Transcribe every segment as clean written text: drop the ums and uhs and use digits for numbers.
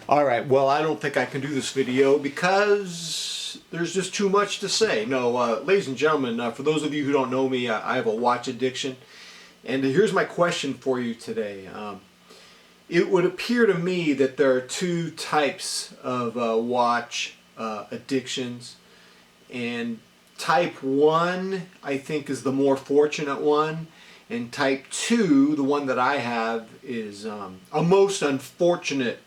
Alright, well, I don't think I can do this video because there's just too much to say. No, ladies and gentlemen, for those of you who don't know me, I have a watch addiction. And here's my question for you today. It would appear to me that there are two types of watch addictions. And type 1, I think, is the more fortunate one. And type 2, the one that I have, is a most unfortunate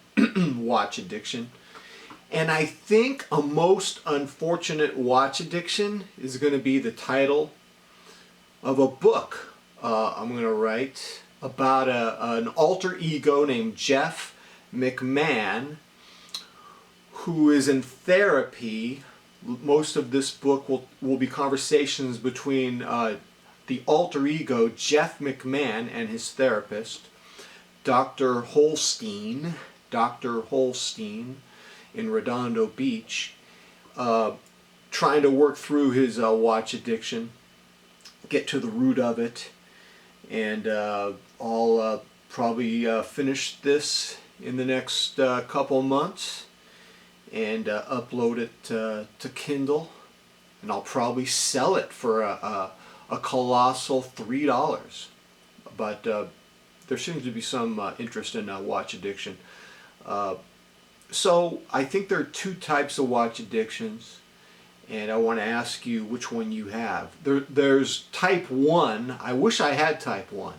watch addiction. And I think a most unfortunate watch addiction is going to be the title of a book I'm going to write about an alter ego named Jeff McMahon, who is in therapy. Most of this book will be conversations between the alter ego Jeff McMahon and his therapist, Dr. Holstein in Redondo Beach, trying to work through his watch addiction, get to the root of it, and I'll probably finish this in the next couple months and upload it to Kindle, and I'll probably sell it for a colossal $3. But there seems to be some interest in watch addiction. So I think there are two types of watch addictions, and I want to ask you which one you have. There's type 1. I wish I had type 1.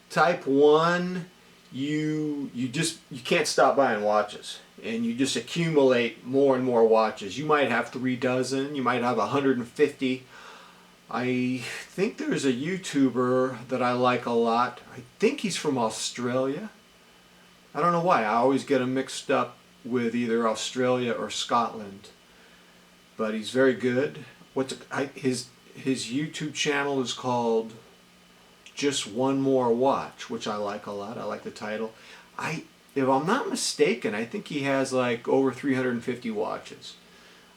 Type 1, you can't stop buying watches, and you just accumulate more and more watches. You might have 3 dozen, you might have 150. I think there's a YouTuber that I like a lot. I think he's from Australia. I don't know why. I always get him mixed up with either Australia or Scotland. But he's very good. His YouTube channel is called Just One More Watch, which I like a lot. I like the title. If I'm not mistaken, I think he has like over 350 watches.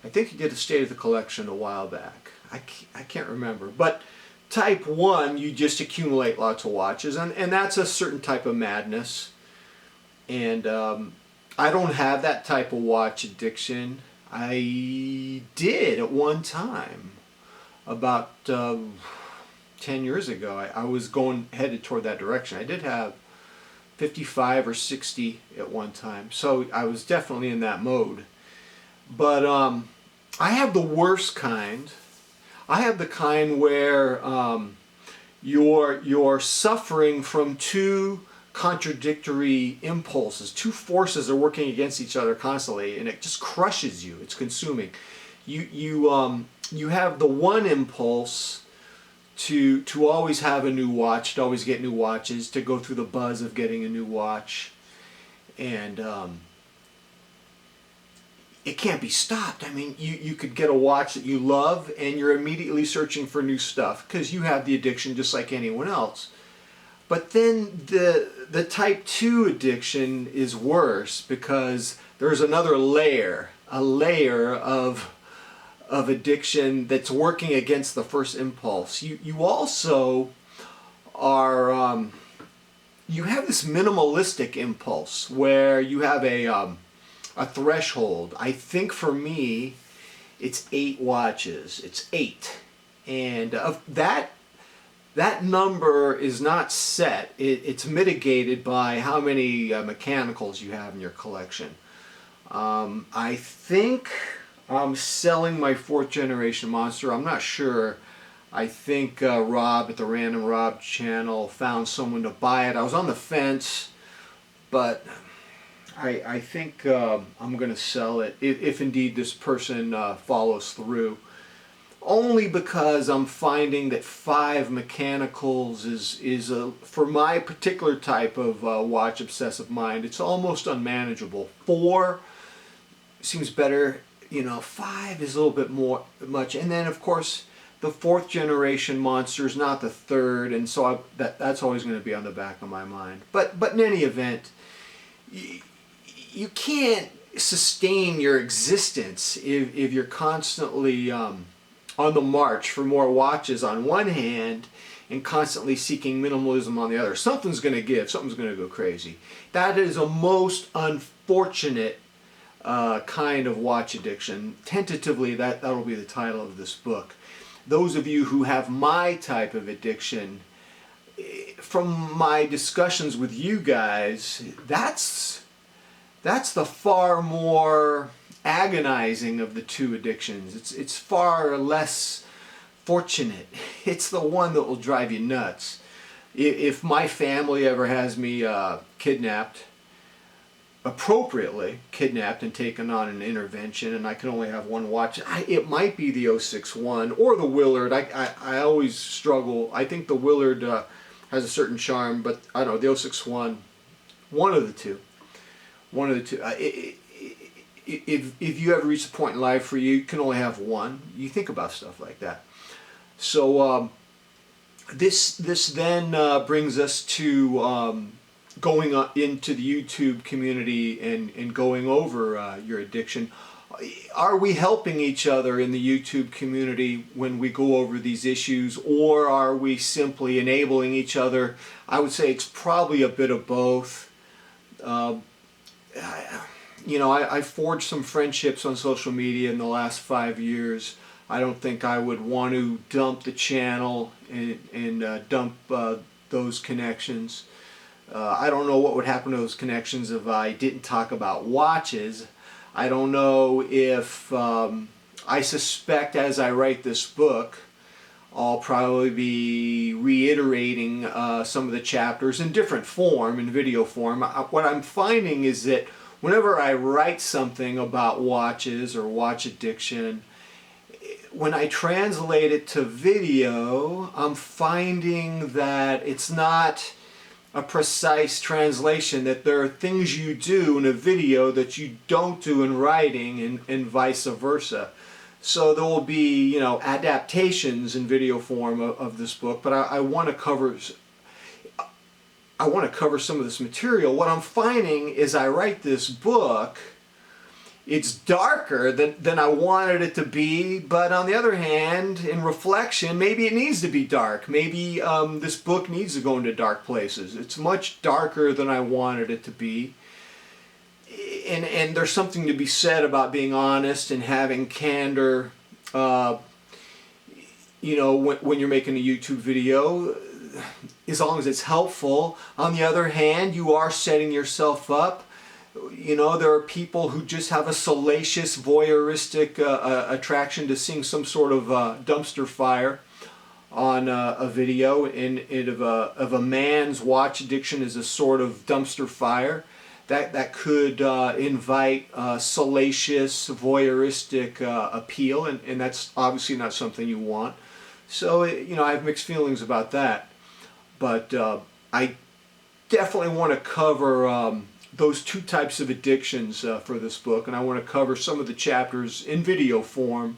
I think he did a State of the Collection a while back. I can't remember. But type 1, you just accumulate lots of watches, and that's a certain type of madness. And I don't have that type of watch addiction. I did at one time, about 10 years ago. I was headed toward that direction. I did have 55 or 60 at one time, so I was definitely in that mode. But I have the worst kind. I have the kind where you're suffering from two contradictory impulses. Two forces are working against each other constantly, and it just crushes you. It's consuming. You have the one impulse to always have a new watch, to always get new watches, to go through the buzz of getting a new watch, and it can't be stopped. I mean, you could get a watch that you love, and you're immediately searching for new stuff because you have the addiction just like anyone else. But then the type 2 addiction is worse because there's another layer, a layer of addiction that's working against the first impulse. You also are you have this minimalistic impulse where you have a threshold. I think for me, it's 8 watches. It's 8, and that number is not set. It's mitigated by how many mechanicals you have in your collection. I think I'm selling my 4th generation Monster. I'm not sure. I think Rob at the Random Rob channel found someone to buy it. I was on the fence, but I think I'm going to sell it if indeed this person follows through. Only because I'm finding that 5 mechanicals is for my particular type of watch obsessive mind, it's almost unmanageable. 4 seems better, 5 is a little bit much. And then of course the 4th generation Monster is not the 3rd, and so that's always going to be on the back of my mind. But in any event, you can't sustain your existence if you're constantly on the march for more watches on one hand and constantly seeking minimalism on the other. Something's going to give. Something's going to go crazy. That is a most unfortunate kind of watch addiction. Tentatively, that'll be the title of this book. Those of you who have my type of addiction, from my discussions with you guys, that's the far more agonizing of the two addictions. It's far less fortunate. It's the one that will drive you nuts. If my family ever has me kidnapped, appropriately kidnapped and taken on an intervention, and I can only have one watch, it might be the 061 or the Willard. I always struggle. I think the Willard has a certain charm, but I don't know, the 061, one of the two. If you ever reach a point in life where you can only have one, you think about stuff like that. So this then brings us to going into the YouTube community and going over your addiction. Are we helping each other in the YouTube community when we go over these issues, or are we simply enabling each other? I would say it's probably a bit of both. You know, I forged some friendships on social media in the last 5 years. I don't think I would want to dump the channel and dump those connections. I don't know what would happen to those connections if I didn't talk about watches. I don't know if, I suspect as I write this book, I'll probably be reiterating some of the chapters in different form, in video form. What I'm finding is that whenever I write something about watches or watch addiction, when I translate it to video, I'm finding that it's not a precise translation, that there are things you do in a video that you don't do in writing, and vice versa. So there will be, you know, adaptations in video form of this book, but I want to cover some of this material. What I'm finding is I write this book, it's darker than I wanted it to be, but on the other hand, in reflection, maybe it needs to be dark. Maybe this book needs to go into dark places. It's much darker than I wanted it to be. And there's something to be said about being honest and having candor, you know, when you're making a YouTube video, as long as it's helpful. On the other hand, you are setting yourself up. You know, there are people who just have a salacious, voyeuristic attraction to seeing some sort of dumpster fire on a video, and of a man's watch addiction as a sort of dumpster fire. That could invite salacious, voyeuristic appeal, and that's obviously not something you want. So, you know, I have mixed feelings about that. But I definitely want to cover those two types of addictions for this book, and I want to cover some of the chapters in video form.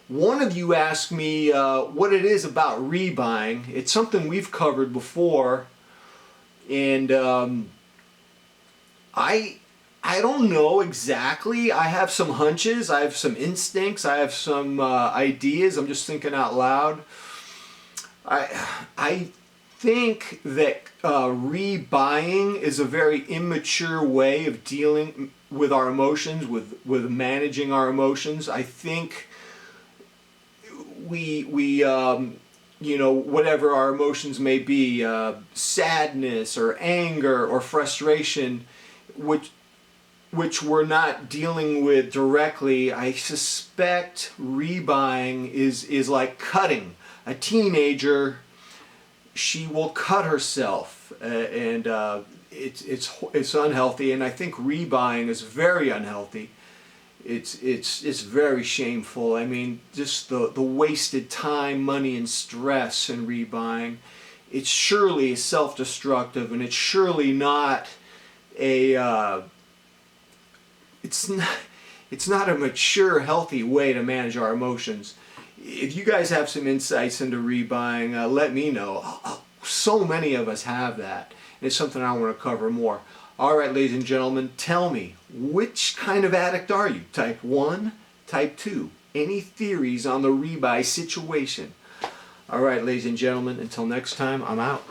One of you asked me what it is about rebuying. It's something we've covered before, and I don't know exactly. I have some hunches, I have some instincts, I have some ideas. I'm just thinking out loud. I think that rebuying is a very immature way of dealing with our emotions, with managing our emotions. I think we you know, whatever our emotions may be, sadness or anger or frustration, which we're not dealing with directly, I suspect rebuying is like cutting. A teenager, she will cut herself, and it's unhealthy, and I think rebuying is very unhealthy. It's very shameful. I mean, just the wasted time, money, and stress in rebuying. It's surely self-destructive, and it's surely not a it's not a mature, healthy way to manage our emotions. If you guys have some insights into rebuying, let me know. So many of us have that. It's something I want to cover more. All right, ladies and gentlemen, tell me, which kind of addict are you? Type 1, type 2? Any theories on the rebuy situation? All right, ladies and gentlemen, until next time, I'm out.